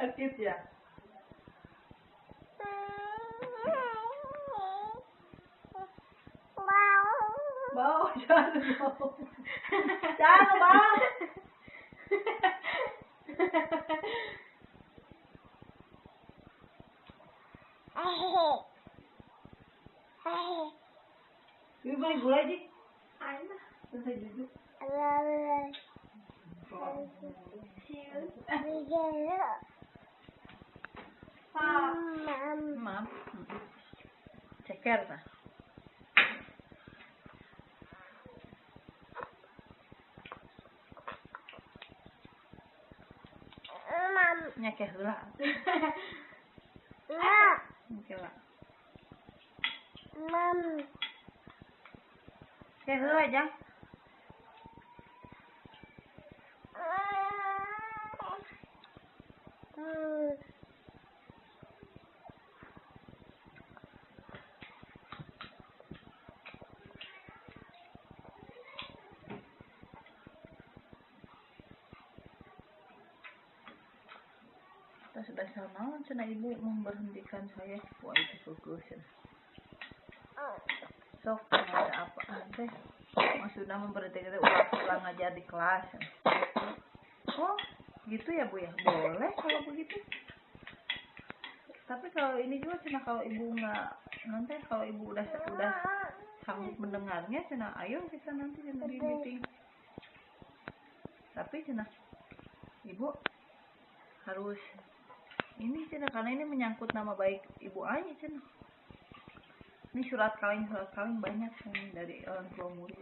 Sakit ya? Bau, jangan bau. Jangan bau. Ibu beli gula aja. Ayo, selesai duduk. Mam, ceker tak? Nyakeh lah. Oke lah. Nyakeh lah aja. Sudah sana, cina ibu memberhentikan saya. Wah itu bagus ya. Sok, ada apa teh? Sudah memberhentikan ulang aja di kelas. Oh, gitu ya Bu ya? Boleh kalau begitu. Tapi kalau ini juga cina kalau ibu nggak nanti kalau ibu udah sanggup mendengarnya cina ayo kita nanti di meeting. Tapi cina ibu harus ini cina karena ini menyangkut nama baik ibu Ani cina. Ini surat kaleng banyak dari orang tua murid.